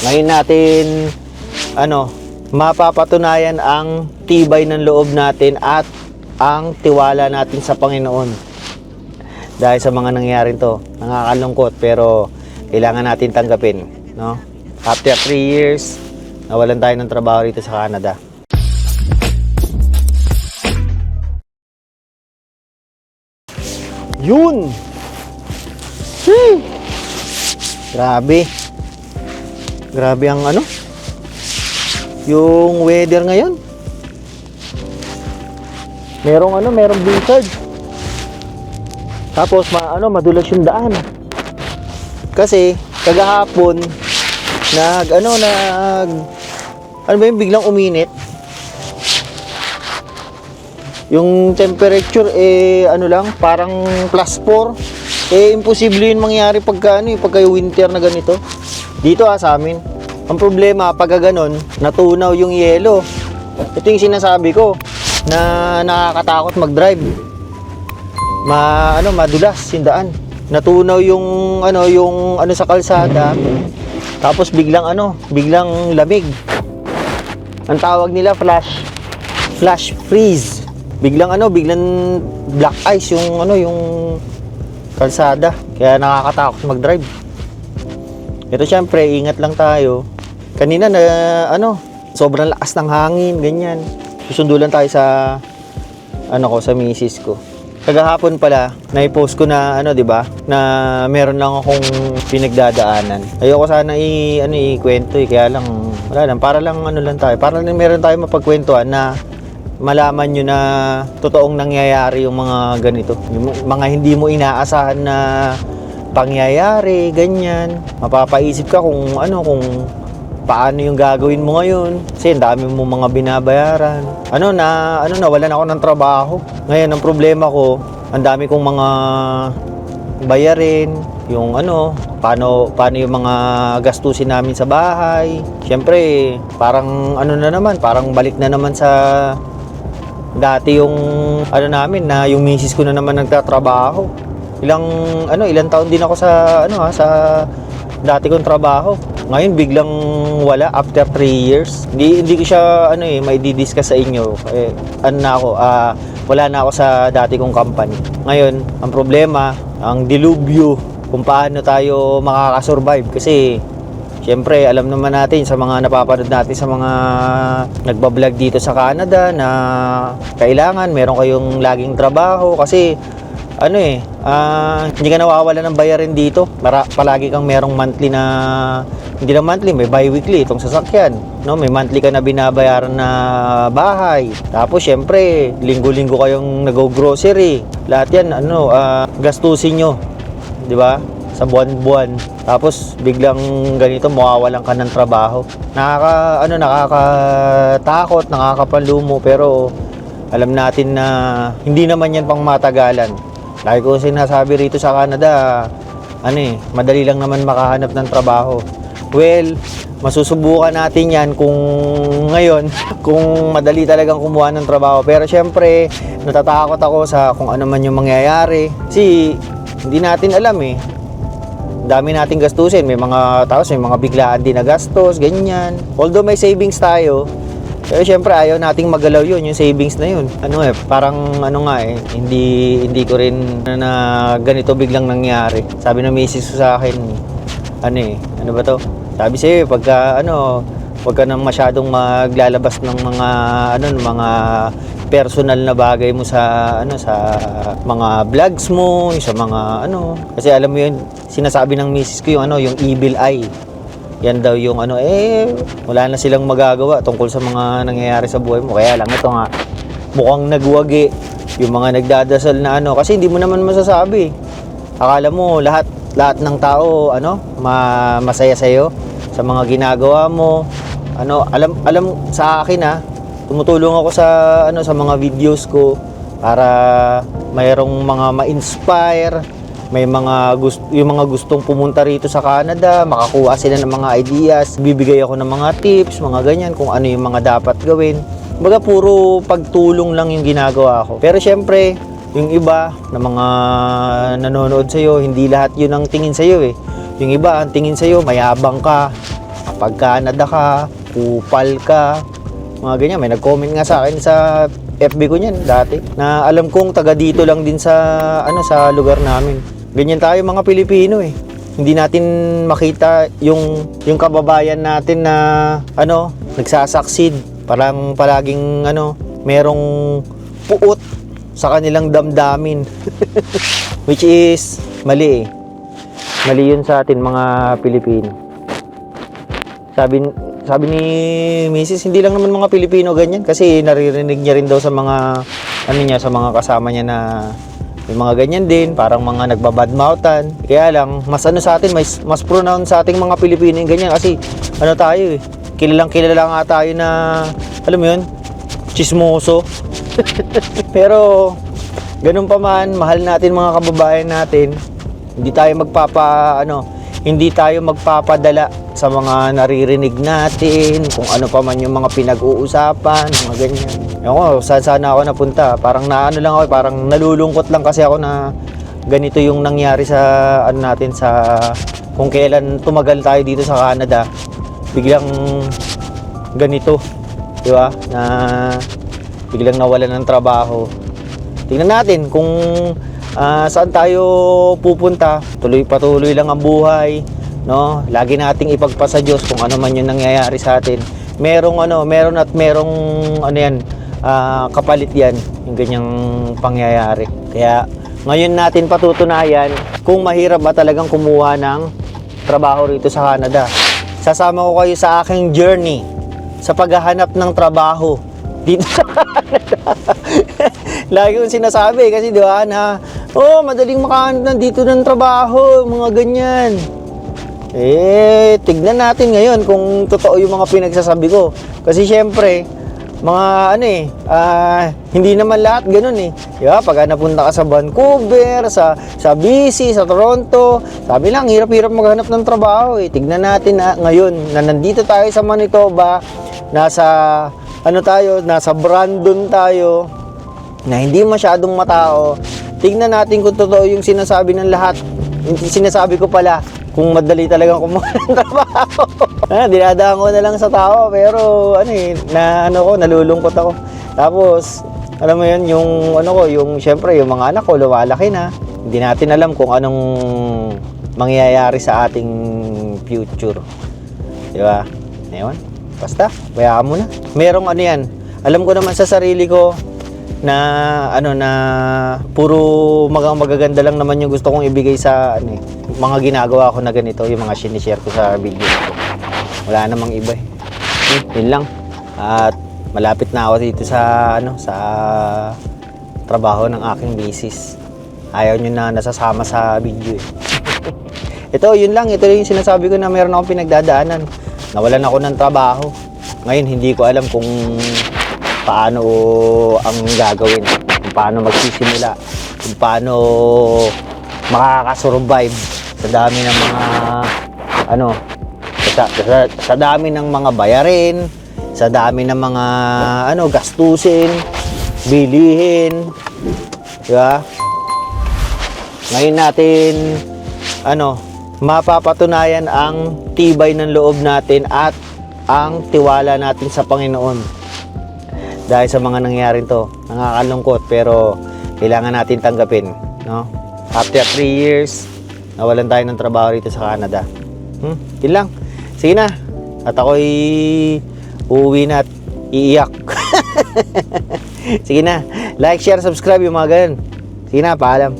Ngayon natin mapapatunayan ang tibay ng loob natin at ang tiwala natin sa Panginoon. Dahil sa mga nangyayari to, nakakalungkot pero kailangan natin tanggapin, no? After 3 years, nawalan tayo ng trabaho rito sa Canada. Yun! Grabe. Grabe ang yung weather ngayon. Merong blizzard. Tapos madulas yung daan. Kasi kagahapon biglang uminit. Yung temperature parang +4. Imposible yun mangyari pagka yung winter na ganito. Dito sa amin. Ang problema pag ganon, natunaw yung yelo. Ito yung sinasabi ko na nakakatakot mag-drive. Madulas yung daan. Natunaw yung sa kalsada. Tapos biglang lamig. Ang tawag nila flash freeze. Biglang black ice yung kalsada. Kaya nakakatakot mag-drive. Ito syempre, ingat lang tayo. Kanina sobrang lakas ng hangin, ganyan. Susundo lang tayo sa sa misis ko. Kagahapon pala, na-post ko na na meron lang akong pinagdadaanan. Ayoko sana ikwento kaya lang wala lang, para lang tayo. Para lang meron tayong mapagkwentuhan na malaman nyo na totoong nangyayari yung mga ganito. Yung mga hindi mo inaasahan na pangyayari, ganyan. Mapapaisip ka kung paano yung gagawin mo ngayon. Kasi ang dami mo mga binabayaran. Nawalan ako ng trabaho. Ngayon, ang problema ko, ang dami kong mga bayarin. Yung paano yung mga gastusin namin sa bahay. Siyempre, parang parang balik na naman sa dati yung namin na yung misis ko na naman nagtatrabaho. Ilang taon din ako sa sa dati kong trabaho. Ngayon biglang wala after 3 years. Hindi ko siya may di-discuss sa inyo. Wala na ako sa dati kong company. Ngayon, ang problema, ang dilubyo kung paano tayo makakasurvive kasi siyempre, alam naman natin sa mga napapanood natin sa mga nagbablog dito sa Canada na kailangan meron kayong laging trabaho kasi hindi ka nawawala ng bayarin dito. Palagi kang merong monthly na, hindi na monthly, may bi-weekly itong sasakyan. May monthly ka na binabayaran na bahay. Tapos syempre, linggo-linggo kayong nag-grocery. Lahat yan, gastusin nyo. Di ba? Sa buwan-buwan. Tapos biglang ganito mawawalan ka ng trabaho. Nakakatakot, nakakapalumo, pero alam natin na hindi naman yan pang matagalan. Lagi ko sinasabi rito sa Canada, madali lang naman makahanap ng trabaho. Well, masusubukan natin yan kung ngayon, kung madali talagang kumuha ng trabaho. Pero syempre, natatakot ako sa kung ano man yung mangyayari. Kasi hindi natin alam dami nating gastusin. May mga biglaan din na gastos, ganyan. Although may savings tayo, pero syempre ayaw nating magalaw yung savings na yun. Parang hindi ko rin na ganito biglang nangyari. Sabi ng misis ko sa akin, ano ba to? Sabi sa'yo, pagka huwag ka nang masyadong maglalabas ng mga personal na bagay mo sa mga vlogs mo, sa mga kasi alam mo yun, sinasabi ng misis ko yung evil eye. Yan daw yung wala na silang magagawa tungkol sa mga nangyayari sa buhay mo. Kaya lang ito nga, mukhang nagwagi yung mga nagdadasal na kasi hindi mo naman masasabi. Akala mo lahat ng tao masaya sa'yo sa mga ginagawa mo. Alam sa akin tumutulong ako sa mga videos ko para mayroong mga ma-inspire. May yung mga gustong pumunta rito sa Canada, makakuha sila ng mga ideas. Bibigay ako ng mga tips, mga ganyan, kung ano yung mga dapat gawin. Baga puro pagtulong lang yung ginagawa ko. Pero syempre, yung iba na mga nanonood sa'yo, hindi lahat yun ang tingin sa'yo Yung iba ang tingin sa'yo, mayabang ka, pag Canada ka, kupal ka, mga ganyan. May nag-comment nga sa akin sa FB ko niyan dati na alam kong taga dito lang din sa sa lugar namin. Ganyan tayo mga Pilipino eh. Hindi natin makita yung kababayan natin na nagsasucceed. Parang palaging merong puot sa kanilang damdamin. Which is mali eh. Mali yun sa atin mga Pilipino. Sabi ni Mrs. hindi lang naman mga Pilipino ganyan kasi naririnig niya rin daw sa mga sa mga kasama niya na may mga ganyan din, parang mga nagbabadmoutan. Kaya lang mas sa atin, mas pronounce sa ating mga Pilipino yung ganyan kasi tayo eh. Kilalang nga tayo na alam mo yun, chismoso. Pero ganun pa man, mahal natin mga kababayan natin. Hindi tayo magpapadala sa mga naririnig natin, kung ano pa man yung mga pinag-uusapan, mga ganyan. Ako, sana ako napunta. Parang lang ako, parang nalulungkot lang kasi ako na ganito yung nangyari sa natin sa kung kailan tumagal tayo dito sa Canada. Biglang ganito, di ba? Na biglang nawalan ng trabaho. Tingnan natin kung saan tayo pupunta. Patuloy lang ang buhay, no? Lagi nating ipagpasa Diyos kung ano man yung nangyayari sa atin. Meron kapalit yan, yung ganyang pangyayari. Kaya ngayon natin patutunayan kung mahirap ba talagang kumuha ng trabaho rito sa Canada. Sasama ko kayo sa aking journey sa paghahanap ng trabaho dito sa Canada. Lagi kong sinasabi kasi di ba na madaling makahanap dito ng trabaho, mga ganyan. Tignan natin ngayon kung totoo yung mga pinagsasabi ko. Kasi syempre, mga hindi naman lahat ganun eh. Diba? Pag napunta ka sa Vancouver, sa BC, sa Toronto, sabi lang, hirap-hirap maghanap ng trabaho eh. Tignan natin ngayon na nandito tayo sa Manitoba, nasa Brandon tayo, na hindi masyadong matao. Tignan natin kung totoo yung sinasabi ng lahat. Sinasabi ko pala, kung madali talagang kumuha ng trabaho. Dinadaan ko na lang sa tao, pero nalulungkot ako. Tapos, alam mo yun, yung syempre, yung mga anak ko, lumalaki na. Hindi natin alam kung anong mangyayari sa ating future. Di ba? Ngayon, basta, bayaan mo na. Merong alam ko naman sa sarili ko, na puro magaganda lang naman yung gusto kong ibigay sa mga ginagawa ko na ganito, yung mga sinishare ko sa video ko. Wala namang iba eh. Yun lang. At malapit na ako dito sa trabaho ng aking misis. Ayaw nyo na nasasama sa video eh. Ito yung sinasabi ko na meron akong pinagdadaanan. Nawalan ako ng trabaho. Ngayon hindi ko alam kung paano ang gagawin, kung paano magsisimula, kung paano makakasurvive sa dami ng mga sa dami ng mga bayarin, sa dami ng mga gastusin, bilihin, di ba? Ngayon natin mapapatunayan ang tibay ng loob natin at ang tiwala natin sa Panginoon. Dahil sa mga nangyaring to, nakakalungkot pero kailangan natin tanggapin, no? After 3 years, nawalan tayo ng trabaho rito sa Canada. Yun lang. Sige na. At ako'y uuwi na at iiyak. Sige na. Like, share, subscribe yung mga ganun. Sige na, paalam.